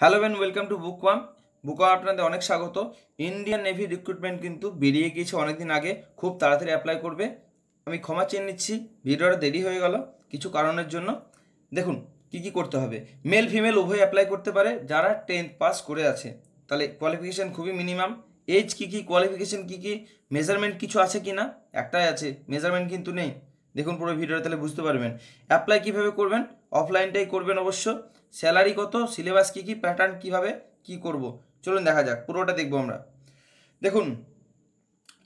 Hello and welcome to Bookworm. Bookworm আপনাদের অনেক স্বাগত। ইন্ডিয়ান নেভি রিক্রুটমেন্ট কিন্তু বেরিয়ে গিয়েছে অনেকদিন আগে, খুব তাড়াতাড়ি অ্যাপ্লাই করবে। আমি ক্ষমা চেয়ে নিচ্ছি, ভিডিওটা দেরি হয়ে গেল কিছু কারণের জন্য। দেখুন কি কি করতে হবে। মেল ফিমেল উভয় অ্যাপ্লাই করতে পারে যারা 10th পাস করে আছে। তাহলে কোয়ালিফিকেশান খুবই মিনিমাম। এজ কী কী, কোয়ালিফিকেশান কী কী, মেজারমেন্ট কিছু আছে কি না, একটাই আছে, মেজারমেন্ট কিন্তু নেই। দেখুন পুরো ভিডিওটা তাহলে বুঝতে পারবেন। অ্যাপ্লাই কীভাবে করবেন, অফলাইনটাই করবেন অবশ্য। স্যালারি কত, সিলেবাস কী কী, প্যাটার্ন কীভাবে কী করব, চলুন দেখা যাক, পুরোটা দেখবো আমরা। দেখুন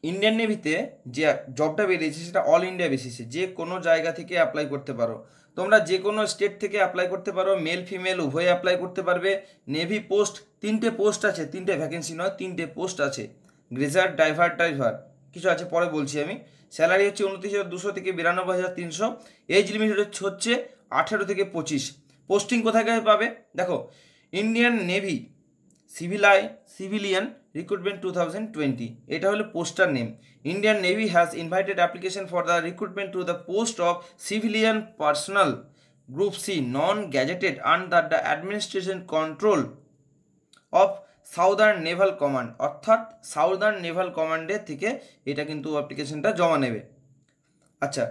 ইন্ডিয়ান নেভিতে যে জবটা বেরিয়েছে সেটা অল ইন্ডিয়া বেসিসে, যে কোনো জায়গা থেকে অ্যাপ্লাই করতে পারো। তোমরা যে কোনো স্টেট থেকে অ্যাপ্লাই করতে পারো, মেল ফিমেল উভয়ে অ্যাপ্লাই করতে পারবে। নেভি পোস্ট 3টে পোস্ট আছে, 3টে ভ্যাকেন্সি নয়, 3টে পোস্ট আছে। গ্রেজার, ড্রাইভার কিছু আছে, পরে বলছি আমি। স্যালারি হচ্ছে 29,200 থেকে 92,300। এজ লিমিট হচ্ছে 18 থেকে 25। পোস্টিং কোথায় পাবে দেখো, ইন্ডিয়ান নেভি সিভিলিয়ান রিক্রুটমেন্ট 2020, এটা হলো poster name. Indian Navy has invited application for the recruitment to the post of civilian personal group C non gazetted under the administration control of southern naval command, অর্থাৎ southern naval কমান্ডের থেকে এটা কিন্তু অ্যাপ্লিকেশনটা জমা নেবে। আচ্ছা,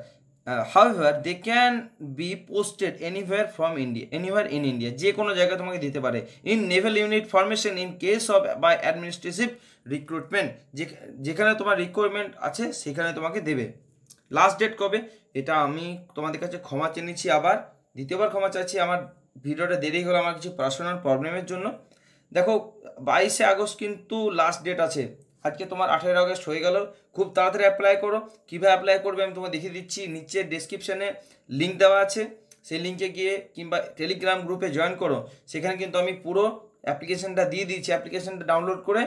however they can be posted anywhere from India, anywhere in India, যে কোনো জায়গায় তোমাকে দিতে পারে। In naval unit formation in case of by administrative recruitment, যেখানে তোমার রিক্রুটমেন্ট আছে সেখানে তোমাকে দেবে। লাস্ট ডেট কবে, এটা আমি তোমাদের কাছে ক্ষমা চেয়ে নিচ্ছি, আবার দ্বিতীয়বার ক্ষমা চাইছি, আমার ভিডিওটা দেরি হলো আমার কিছু পার্সোনাল প্রবলেমের জন্য। দেখো 22শে আগস্ট কিন্তু লাস্ট ডেট আছে, আজকে তোমার 18 আগস্ট হয়ে গেল। খুব তাড়াতাড়ি অ্যাপ্লাই করো। কীভাবে অ্যাপ্লাই করবে আমি তোমাকে দেখিয়ে দিচ্ছি, নিচে ডেসক্রিপশানে লিঙ্ক দেওয়া আছে, সেই লিঙ্কে গিয়ে কিংবা টেলিগ্রাম গ্রুপে জয়েন করো, সেখানে কিন্তু আমি পুরো অ্যাপ্লিকেশানটা দিয়ে দিয়েছি। অ্যাপ্লিকেশানটা ডাউনলোড করে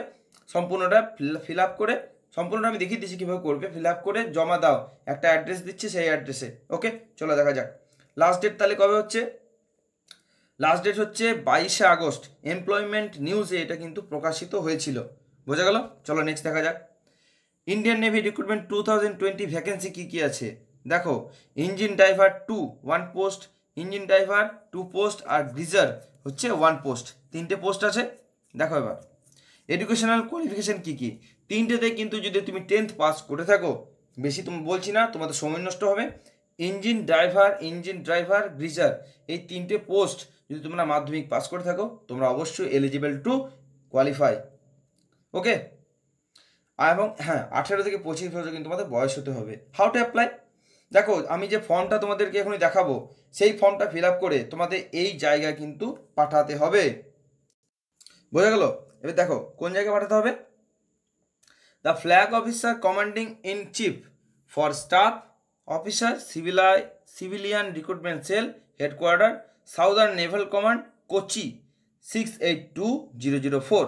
সম্পূর্ণটা ফিল আপ করে, সম্পূর্ণটা আমি দেখিয়ে দিচ্ছি কীভাবে করবে, ফিল আপ করে জমা দাও। একটা অ্যাড্রেস দিচ্ছি, সেই অ্যাড্রেসে। ওকে, চলো দেখা যাক লাস্ট ডেট তাহলে কবে হচ্ছে। লাস্ট ডেট হচ্ছে 22শে আগস্ট। এমপ্লয়মেন্ট নিউজে এটা কিন্তু প্রকাশিত হয়েছিল, বোঝা গেল। চলো নেক্সট দেখা যাক। ইন্ডিয়ান নেভি রিক্রুটমেন্ট 2020 ভ্যাকেন্সি কী কী আছে দেখো। Engine driver 2 1 post, engine driver 2 post, আর গ্রিজার হচ্ছে 1 পোস্ট, 3টে পোস্ট আছে। দেখো এবার এডুকেশনাল কোয়ালিফিকেশান কী কী, 3টেতে কিন্তু যদি তুমি 10th পাস করে থাকো, বেশি তুমি বলছি না, তোমাদের সময় নষ্ট হবে। ইঞ্জিন ড্রাইভার গ্রিজার, এই 3টে পোস্ট যদি তোমরা মাধ্যমিক পাস করে থাকো, তোমরা অবশ্যই এলিজিবল টু কোয়ালিফাই। ওকে, এবং হ্যাঁ 18 থেকে 25 বছর কিন্তু তোমাদের বয়স হতে হবে। হাউ টু অ্যাপ্লাই দেখো, আমি যে ফর্মটা তোমাদেরকে এখনই দেখাবো, সেই ফর্মটা ফিল আপ করে তোমাদের এই জায়গায় কিন্তু পাঠাতে হবে, বোঝা গেল। এবার দেখো কোন জায়গায় পাঠাতে হবে। The flag officer commanding in chief for staff officer civilian recruitment sell headquarter southern naval command Kochi 682004,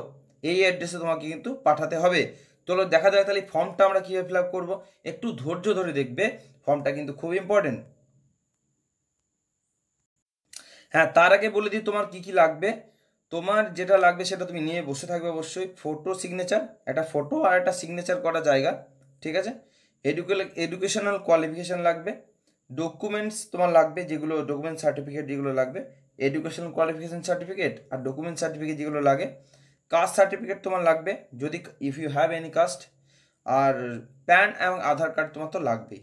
এই অ্যাড্রেসে তোমাকে কিন্তু পাঠাতে হবে। চলো দেখা যায় তাহলে ফর্মটা আমরা কীভাবে ফিল আপ করবো, একটু ধৈর্য ধরে দেখবে, ফর্মটা কিন্তু খুব ইম্পর্টেন্ট। হ্যাঁ, তার আগে বলে দিই তোমার কী কী লাগবে। তোমার যেটা লাগবে সেটা তুমি নিয়ে বসে থাকবে অবশ্যই। ফটো সিগনেচার, একটা ফটো আর একটা সিগনেচার করা জায়গা, ঠিক আছে। এডুকেশনাল কোয়ালিফিকেশান লাগবে। ডকুমেন্টস তোমার লাগবে, যেগুলো ডকুমেন্ট সার্টিফিকেট যেগুলো লাগবে, এডুকেশনাল কোয়ালিফিকেশান সার্টিফিকেট আর ডকুমেন্ট সার্টিফিকেট যেগুলো লাগে। কাস্ট সার্টিফিকেট তোমার লাগবে যদি if you have any caste, আর প্যান এবং আধার কার্ড তোমার তো লাগবেই।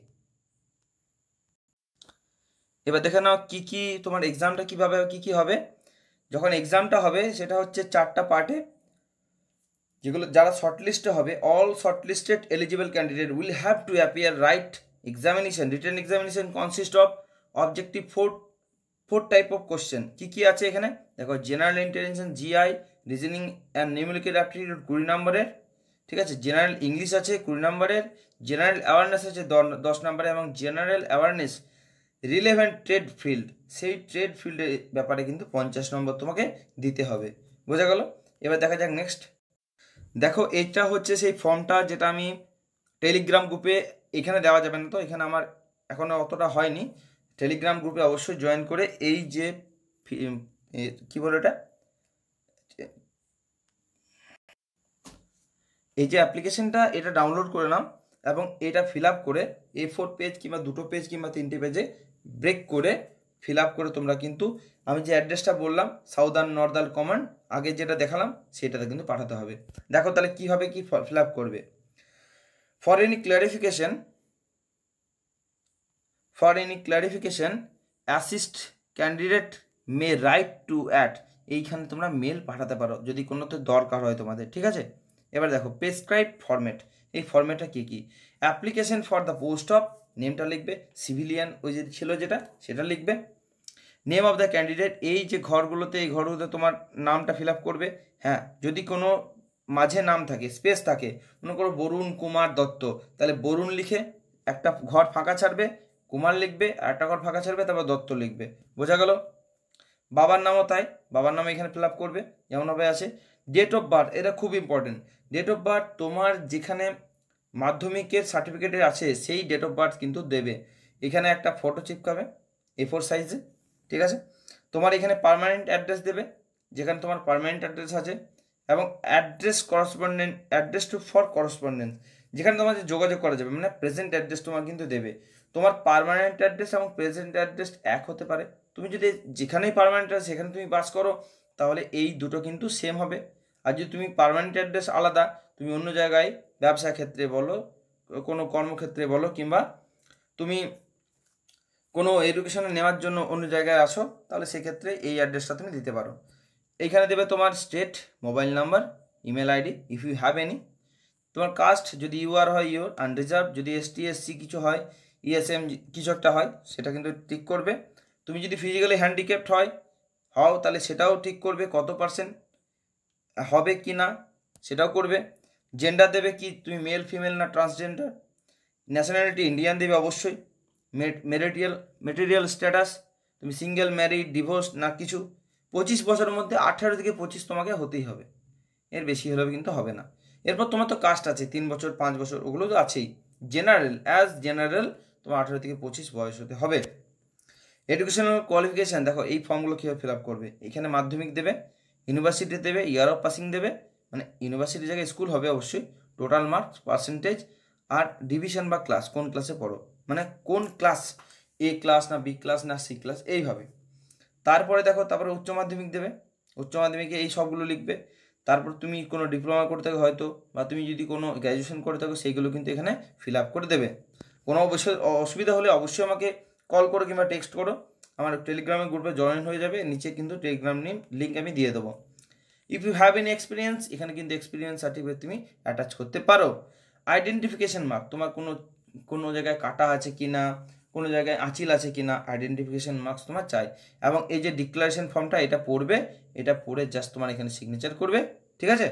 এবার দেখে নাও কী কী তোমার এক্সামটা কীভাবে কী কী হবে। যখন এক্সামটা হবে সেটা হচ্ছে 4টা পার্টে, যেগুলো যারা শর্টলিস্টে হবে, all shortlisted eligible candidate will have to appear write examination. Written examination consist of objective four type of question. কী কী আছে এখানে দেখো, general intelligence GI, reasoning and numerical aptitude 20 নম্বরের, ঠিক আছে। জেনারেল ইংলিশ আছে 20 নম্বরের, জেনারেল অ্যাওয়ারনেস আছে 10 নম্বরে, এবং general awareness relevant trade field, সেই ট্রেড ফিল্ডের ব্যাপারে কিন্তু 50 নম্বর তোমাকে দিতে হবে, বোঝা গেল। এবার দেখা যাক নেক্সট। দেখো এইটা হচ্ছে সেই ফর্মটা যেটা আমি টেলিগ্রাম গ্রুপে, এখানে দেওয়া যাবে না তো, এখানে আমার এখনও অতটা হয়নি। টেলিগ্রাম গ্রুপে অবশ্যই জয়েন করে এই যে কী বলে এটা, এই যে অ্যাপ্লিকেশনটা, এটা ডাউনলোড করে নাও এবং এটা ফিল আপ করে A4 পেজ কিংবা 2 পেজ কিংবা 3টে পেজে ব্রেক করে ফিল আপ করে তোমরা কিন্তু আমি যে অ্যাড্রেসটা বললাম সাউদার্ন নর্দার্ন কমান্ড আগে যেটা দেখালাম সেটাতে কিন্তু পাঠাতে হবে। দেখো তাহলে কীভাবে কি ফিল আপ করবে। For any clarification assist candidate may right two at, এইখানে তোমরা মেল পাঠাতে পারো যদি কোনোতে দরকার হয় তোমাদের, ঠিক আছে। এবার দেখো প্রেসক্রাইব ফরম্যাট, এই ফরম্যাটটা কী কী। Application for the post of, নেমটা লিখবে, সিভিলিয়ান ওই যে ছিল যেটা সেটা লিখবে, নেম অফ দ্য ক্যান্ডিডেট, এই যে ঘরগুলোতে এই ঘরগুলোতে তোমার নামটা ফিল আপ করবে। হ্যাঁ, যদি কোনো মাঝে নাম থাকে স্পেস থাকে, মনে করো বরুণ কুমার দত্ত, তাহলে বরুণ লিখে একটা ঘর ফাঁকা ছাড়বে, কুমার লিখবে আর একটা ঘর ফাঁকা ছাড়বে, তারপর দত্ত লিখবে। বোঝা গেল? বাবার নামও তাই, বাবার নাম এখানে ফিল আপ করবে যেমনভাবে আছে। ডেট অফ বার্থ, এটা খুব ইম্পর্টেন্ট। ডেট অফ বার্থ তোমার যেখানে মাধ্যমিকের সার্টিফিকেটে আছে সেই ডেট অফ বার্থ কিন্তু দেবে। এখানে একটা ফটো চিপকাবে A4 সাইজে, ঠিক আছে। তোমার এখানে পার্মানেন্ট অ্যাড্রেস দেবে যেখানে তোমার পার্মানেন্ট অ্যাড্রেস আছে, এবং অ্যাড্রেস টু ফর করসপন্ডেন্স, যেখানে তোমার যোগাযোগ করা যাবে, মানে প্রেজেন্ট অ্যাড্রেস তোমার কিন্তু দেবে। তোমার পার্মানেন্ট অ্যাড্রেস এবং প্রেজেন্ট অ্যাড্রেস এক হতে পারে, তুমি যদি যেখানেই পার্মানেন্ট আছে সেখানে তুমি বাস করো তাহলে এই দুটো কিন্তু সেম হবে। আর যদি তুমি পার্মানেন্ট অ্যাড্রেস আলাদা, তুমি অন্য জায়গায় ব্যবসা ক্ষেত্রে বলো, কোনো কর্মক্ষেত্রে বলো, কিংবা তুমি কোনো এডুকেশনে নেওয়ার জন্য অন্য জায়গায় আসো, তাহলে সেক্ষেত্রে এই অ্যাড্রেসটা তুমি দিতে পারো। এইখানে দেবে তোমার state, mobile number, email ID if you have any, তোমার কাস্ট যদি ইউআর হয় ইউর, আনরিজার্ভ যদি এসটি এসসি কিছু হয়, ইএসএম কিছু একটা হয় সেটা কিন্তু ঠিক করবে। তুমি যদি ফিজিক্যালি হ্যান্ডিক্যাপ্ট হও তাহলে সেটাও ঠিক করবে, কত পার্সেন্ট হবে কি না সেটাও করবে। জেন্ডার দেবে কি তুমি মেল ফিমেল না ট্রান্সজেন্ডার। ন্যাশনালিটি ইন্ডিয়ান দেবে অবশ্যই। মেটেরিয়াল স্ট্যাটাস তুমি সিঙ্গেল, ম্যারিড, ডিভোর্স না কিছু। 25 বছরের মধ্যে 18 থেকে 25 তোমাকে হতেই হবে, এর বেশি হলে কিন্তু হবে না। এরপর তোমার তো কাস্ট আছে 3 বছর 5 বছর, ওগুলো তো আছেই। জেনারেল তোমার 18 থেকে 25 বয়স হতে হবে। এডুকেশনাল কোয়ালিফিকেশান দেখো এই ফর্মগুলো কীভাবে ফিল আপ করবে। এখানে মাধ্যমিক দেবে, ইউনিভার্সিটি দেবে, ইয়ার অফ পাসিং দেবে, মানে ইউনিভার্সিটির জায়গায় স্কুল হবে অবশ্যই, টোটাল মার্কস, পার্সেন্টেজ, আর ডিভিশন বা ক্লাস, কোন ক্লাসে পড়ো, মানে কোন ক্লাস, A ক্লাস না B ক্লাস না C ক্লাস, এইভাবে। তারপরে দেখো তারপরে উচ্চ মাধ্যমিক দেবে, উচ্চ মাধ্যমিকে এই সবগুলো লিখবে। তারপর তুমি কোনো ডিপ্লোমা করে থাকো হয়তো, বা তুমি যদি কোনো গ্র্যাজুয়েশন করে থাকো সেইগুলো কিন্তু এখানে ফিল আপ করে দেবে। কোনো অবশ্যই অসুবিধা হলে অবশ্যই আমাকে কল করো কিংবা টেক্সট করো, আমার টেলিগ্রামের গ্রুপে জয়েন হয়ে যাবে, নিচে কিন্তু টেলিগ্রাম লিঙ্ক আমি দিয়ে দেবো। If you have any experience, এখানে কিন্তু এক্সপিরিয়েন্স সার্টিফিকেট তুমি অ্যাটাচ করতে পারো। আইডেন্টিফিকেশন মার্ক, তোমার কোনো জায়গায় কাটা আছে কি না, কোনো জায়গায় আঁচিল আছে কি না, আইডেন্টিফিকেশন মার্কস তোমার চাই। এবং এই যে ডিক্লারেশন ফর্মটা এটা পড়বে, এটা পড়ে জাস্ট তোমার এখানে সিগনেচার করবে, ঠিক আছে।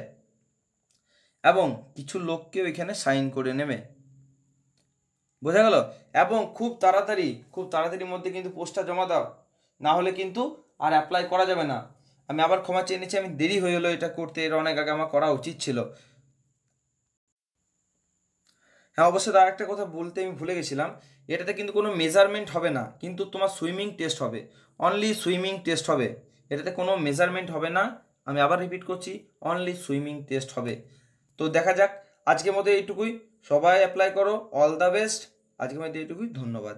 এবং কিছু লোককেও এখানে সাইন করে নেবে। বোঝা গেল? এবং খুব তাড়াতাড়ির মধ্যে কিন্তু পোস্টটা জমা দাও, না হলে কিন্তু আর অ্যাপ্লাই করা যাবে না। আমি আবার ক্ষমা চেয়ে নিচ্ছি, আমি দেরি হয়ে গেলো এটা করতে, এর অনেক আগে আমার করা উচিত ছিল। হ্যাঁ, অবশ্যই আর একটা কথা বলতে আমি ভুলে গেছিলাম, এটাতে কিন্তু কোনো মেজারমেন্ট হবে না, কিন্তু তোমার সুইমিং টেস্ট হবে, অনলি সুইমিং টেস্ট হবে, এটাতে কোনো মেজারমেন্ট হবে না। আমি আবার রিপিট করছি, অনলি সুইমিং টেস্ট হবে। তো দেখা যাক, আজকের মধ্যে এইটুকুই, সবাই অ্যাপ্লাই করো, অল দ্য বেস্ট, আজকের মধ্যে এইটুকুই, ধন্যবাদ।